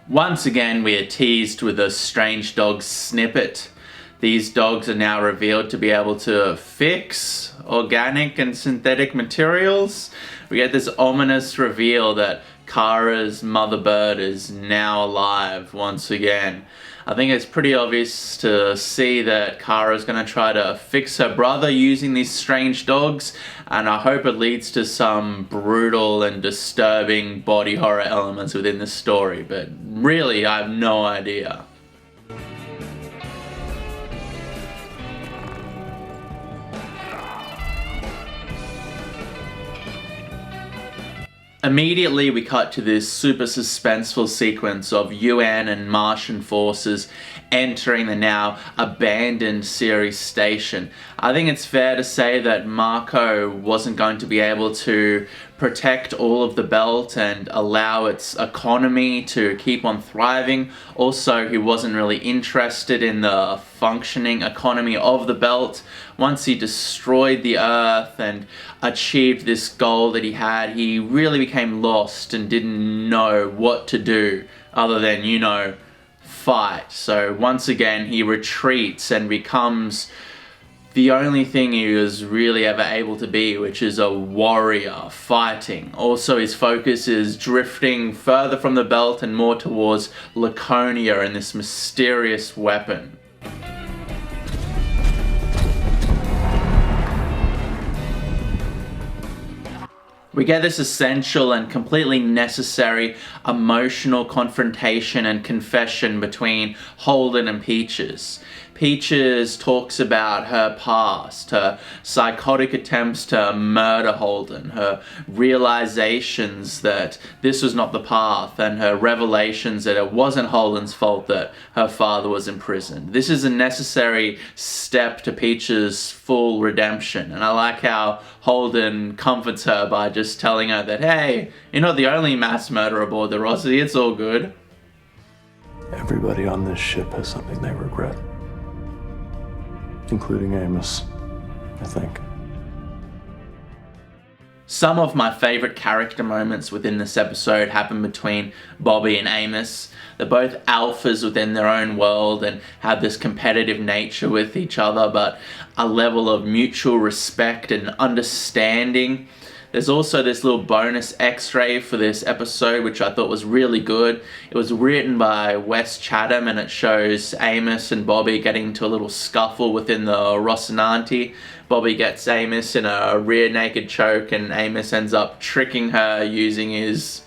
Once again, we are teased with a strange dog snippet. These dogs are now revealed to be able to fix organic and synthetic materials. We get this ominous reveal that Kara's mother bird is now alive once again. I think it's pretty obvious to see that Kara's going to try to fix her brother using these strange dogs, and I hope it leads to some brutal and disturbing body horror elements within the story, but really I have no idea. Immediately we cut to this super suspenseful sequence of UN and Martian forces entering the now abandoned Ceres station. I think it's fair to say that Mako wasn't going to be able to protect all of the belt and allow its economy to keep on thriving. Also, he wasn't really interested in the functioning economy of the belt. Once he destroyed the Earth and achieved this goal that he had, he really became lost and didn't know what to do other than, fight. So once again, he retreats and becomes the only thing he was really ever able to be, which is a warrior fighting. Also, his focus is drifting further from the belt and more towards Laconia and this mysterious weapon. We get this essential and completely necessary emotional confrontation and confession between Holden and Peaches. Peaches talks about her past, her psychotic attempts to murder Holden, her realizations that this was not the path, and her revelations that it wasn't Holden's fault that her father was imprisoned. This is a necessary step to Peaches' full redemption, and I like how Holden comforts her by just telling her that, hey, you're not the only mass murderer aboard the Rossi, it's all good. Everybody on this ship has something they regret. Including Amos, I think. Some of my favorite character moments within this episode happen between Bobby and Amos. They're both alphas within their own world and have this competitive nature with each other, but a level of mutual respect and understanding. There's also this little bonus x-ray for this episode, which I thought was really good. It was written by Wes Chatham, and it shows Amos and Bobby getting into a little scuffle within the Rocinante. Bobby gets Amos in a rear naked choke, and Amos ends up tricking her using his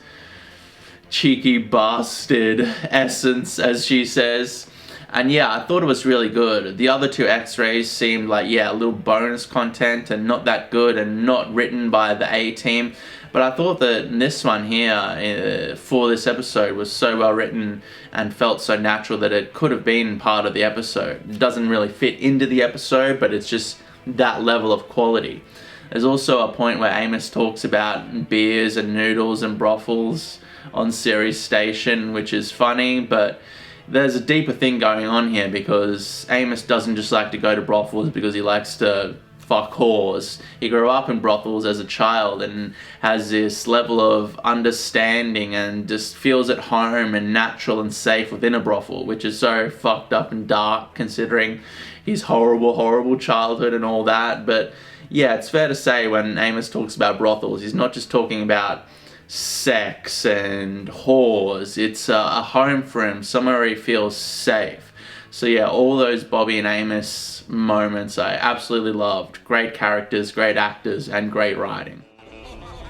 cheeky bastard essence, as she says. And yeah, I thought it was really good. The other two x-rays seemed like, a little bonus content and not that good and not written by the A-team. But I thought that this one here for this episode was so well written and felt so natural that it could have been part of the episode. It doesn't really fit into the episode, but it's just that level of quality. There's also a point where Amos talks about beers and noodles and brothels on Ceres Station, which is funny, but there's a deeper thing going on here because Amos doesn't just like to go to brothels because he likes to fuck whores. He grew up in brothels as a child and has this level of understanding and just feels at home and natural and safe within a brothel, which is so fucked up and dark considering his horrible childhood and all that. But yeah, it's fair to say when Amos talks about brothels, he's not just talking about sex and whores. It's a home for him, somewhere where he feels safe. So yeah, all those Bobby and Amos moments I absolutely loved. Great characters, great actors, and great writing.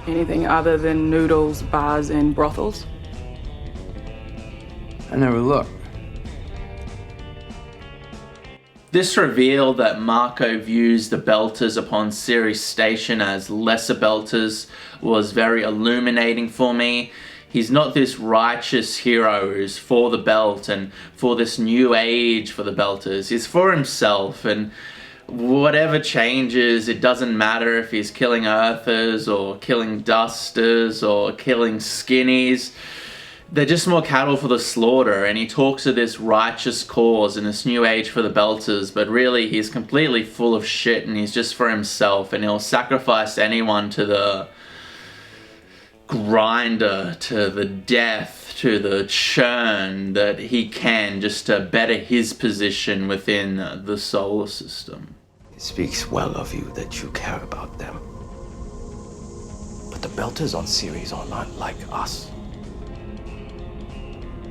Anything other than noodles, bars, and brothels? I never looked. This reveal that Mako views the Belters upon Ceres Station as lesser Belters was very illuminating for me. He's not this righteous hero who's for the belt and for this new age for the Belters. He's for himself, and whatever changes, it doesn't matter if he's killing Earthers or killing Dusters or killing Skinnies. They're just more cattle for the slaughter, and he talks of this righteous cause and this new age for the Belters, but really he's completely full of shit and he's just for himself, and he'll sacrifice anyone to the grinder to the death, to the churn that he can, just to better his position within the solar system. It speaks well of you that you care about them. But the Belters on Ceres are not like us.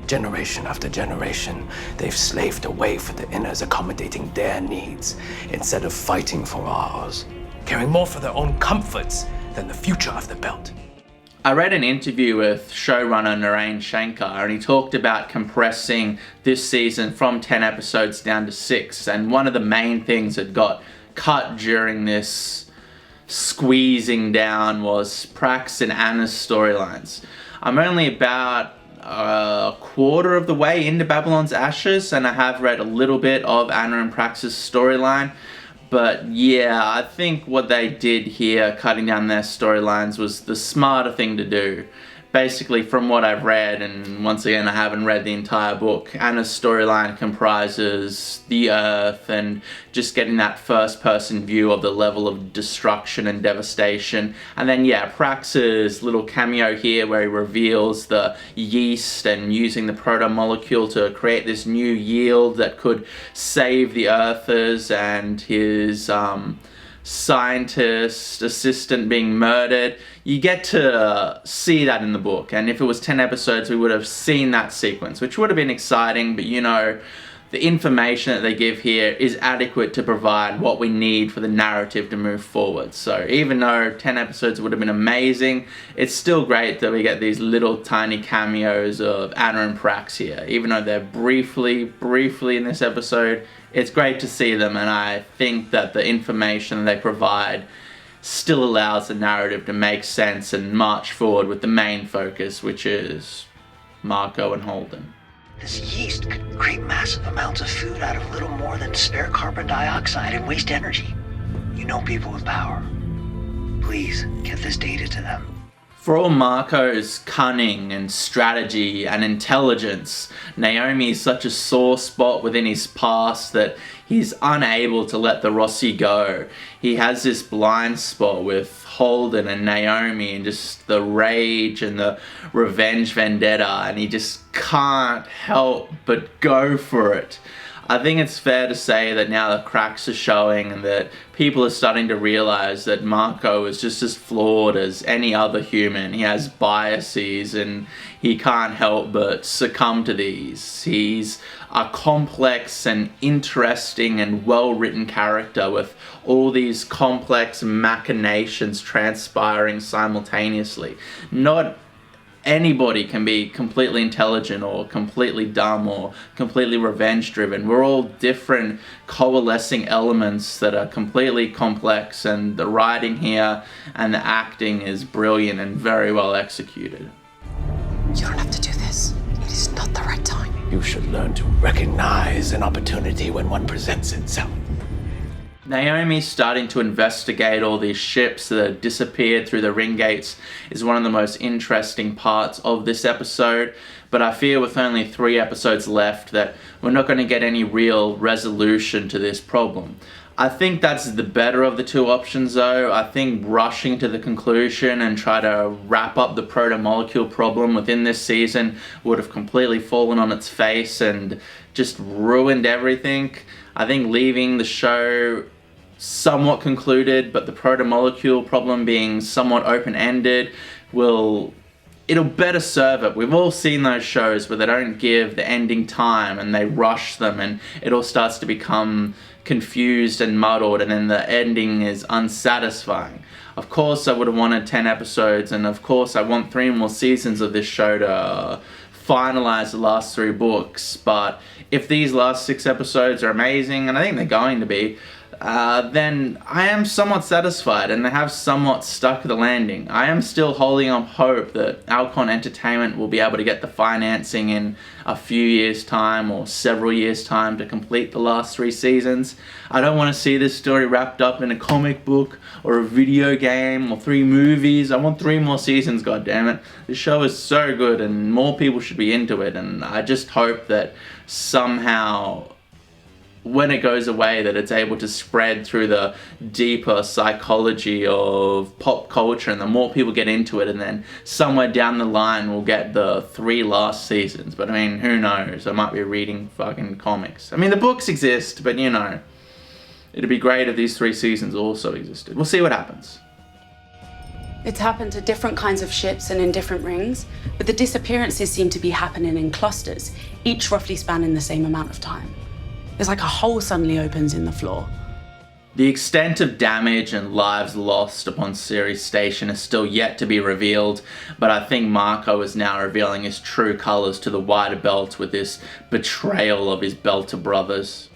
Generation after generation, they've slaved away for the Inners, accommodating their needs instead of fighting for ours, caring more for their own comforts than the future of the Belt. I read an interview with showrunner Narain Shankar, and he talked about compressing this season from 10 episodes down to 6, and one of the main things that got cut during this squeezing down was Prax and Anna's storylines. I'm only about a quarter of the way into Babylon's Ashes, and I have read a little bit of Anna and Prax's storyline. But yeah, I think what they did here, cutting down their storylines, was the smarter thing to do. Basically, from what I've read, and once again I haven't read the entire book, Anna's storyline comprises the Earth and just getting that first person view of the level of destruction and devastation. And then yeah, Prax's little cameo here where he reveals the yeast and using the proto-molecule to create this new yield that could save the Earthers, and his scientist assistant being murdered. You get to see that in the book, and if it was 10 episodes we would have seen that sequence, which would have been exciting. But you know, the information that they give here is adequate to provide what we need for the narrative to move forward. So even though 10 episodes would have been amazing, it's still great that we get these little tiny cameos of Anna and Prax here. Even though they're briefly in this episode, it's great to see them, and I think that the information they provide still allows the narrative to make sense and march forward with the main focus, which is Marco and Holden. This yeast could create massive amounts of food out of little more than spare carbon dioxide and waste energy. You know people with power. Please, get this data to them. For all Marco's cunning and strategy and intelligence, Naomi is such a sore spot within his past that he's unable to let the Rossi go. He has this blind spot with Holden and Naomi and just the rage and the revenge vendetta, and he just can't help but go for it. I think it's fair to say that now the cracks are showing and that people are starting to realize that Marco is just as flawed as any other human. He has biases and he can't help but succumb to these. He's a complex and interesting and well-written character with all these complex machinations transpiring simultaneously. Not anybody can be completely intelligent or completely dumb or completely revenge driven. We're all different coalescing elements that are completely complex, and the writing here and the acting is brilliant and very well executed. You don't have to do this. It is not the right time. You should learn to recognize an opportunity when one presents itself. Naomi starting to investigate all these ships that have disappeared through the ring gates is one of the most interesting parts of this episode, but I fear with only 3 episodes left that we're not going to get any real resolution to this problem. I think that's the better of the two options though. I think rushing to the conclusion and try to wrap up the proto-molecule problem within this season would have completely fallen on its face and just ruined everything. I think leaving the show somewhat concluded, but the proto-molecule problem being somewhat open-ended it'll better serve it. We've all seen those shows where they don't give the ending time and they rush them and it all starts to become confused and muddled, and then the ending is unsatisfying. Of course I would have wanted 10 episodes, and of course I want 3 more seasons of this show to finalize the last 3 books, but if these last 6 episodes are amazing, and I think they're going to be, then I am somewhat satisfied and they have somewhat stuck the landing. I am still holding up hope that Alcon Entertainment will be able to get the financing in a few years' time or several years' time to complete the last 3 seasons. I don't want to see this story wrapped up in a comic book or a video game or 3 movies. I want 3 more seasons, goddammit. This show is so good and more people should be into it, and I just hope that somehow when it goes away, that it's able to spread through the deeper psychology of pop culture, and the more people get into it, and then somewhere down the line we'll get the 3 last seasons. But I mean, who knows? I might be reading fucking comics. I mean, the books exist, but you know, it'd be great if these 3 seasons also existed. We'll see what happens. It's happened to different kinds of ships and in different rings, but the disappearances seem to be happening in clusters, each roughly spanning the same amount of time. It's like a hole suddenly opens in the floor. The extent of damage and lives lost upon Ceres Station is still yet to be revealed, but I think Marco is now revealing his true colours to the wider belt with this betrayal of his Belter brothers.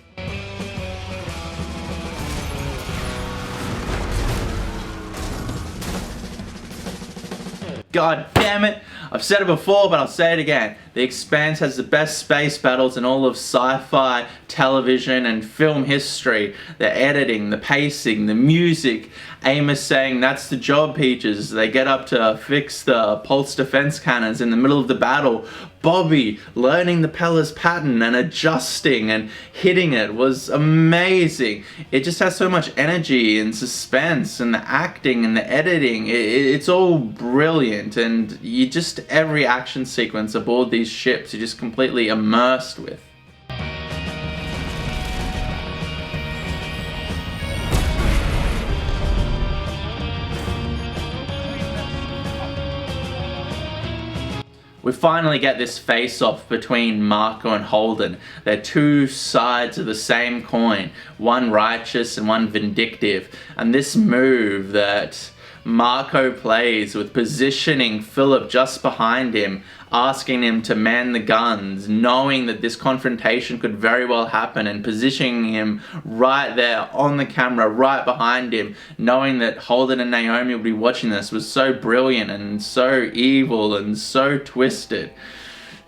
God damn it! I've said it before, but I'll say it again. The Expanse has the best space battles in all of sci-fi, television, and film history. The editing, the pacing, the music. Amos saying, "That's the job, Peaches." They get up to fix the pulse defense cannons in the middle of the battle. Bobby learning the Peller's pattern and adjusting and hitting it was amazing. It just has so much energy and suspense, and the acting and the editing. It's all brilliant, and you just, every action sequence aboard these ships, you're just completely immersed with. We finally get this face-off between Marco and Holden. They're 2 sides of the same coin, one righteous and one vindictive. And this move that Marco plays with positioning Philip just behind him, asking him to man the guns, knowing that this confrontation could very well happen, and positioning him right there on the camera, right behind him, knowing that Holden and Naomi would be watching this, was so brilliant and so evil and so twisted.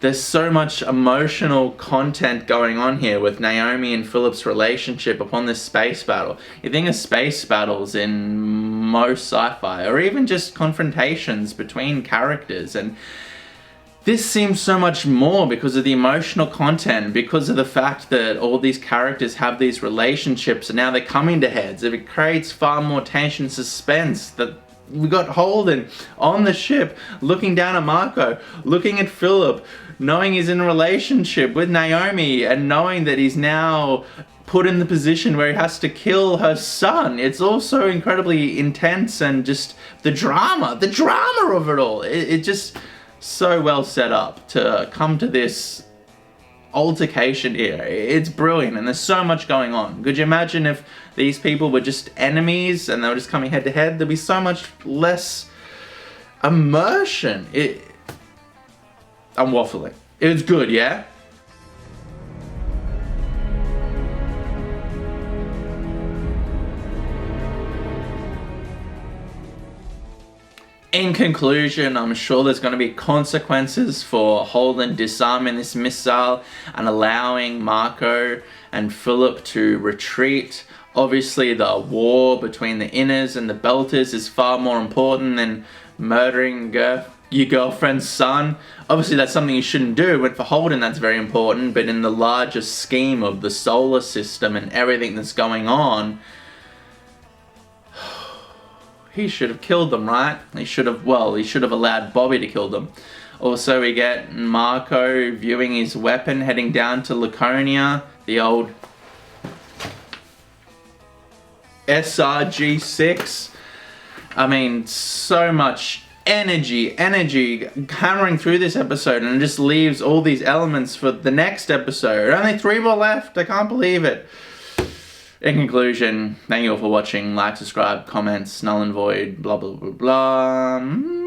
There's so much emotional content going on here with Naomi and Philip's relationship upon this space battle. You think of space battles in most sci-fi, or even just confrontations between characters, and this seems so much more because of the emotional content, because of the fact that all these characters have these relationships and now they're coming to heads. It creates far more tension, suspense. That we got Holden on the ship, looking down at Marco, looking at Philip, knowing he's in a relationship with Naomi, and knowing that he's now put in the position where he has to kill her son. It's also incredibly intense, and just the drama of it all. It just so well set up to come to this altercation here. It's brilliant, and there's so much going on. Could you imagine if these people were just enemies and they were just coming head to head? There'd be so much less immersion. I'm waffling. It was good, yeah? In conclusion, I'm sure there's going to be consequences for Holden disarming this missile and allowing Marco and Philip to retreat. Obviously, the war between the Inners and the Belters is far more important than murdering your girlfriend's son. Obviously, that's something you shouldn't do, but for Holden that's very important. But in the larger scheme of the solar system and everything that's going on, he should have killed them, right? He should have allowed Bobby to kill them. Also, we get Marco viewing his weapon, heading down to Laconia, the old SRG-6. I mean, so much energy hammering through this episode, and it just leaves all these elements for the next episode. Only 3 more left. I can't believe it. In conclusion, thank you all for watching. Like, subscribe, comments, null and void, blah blah blah blah.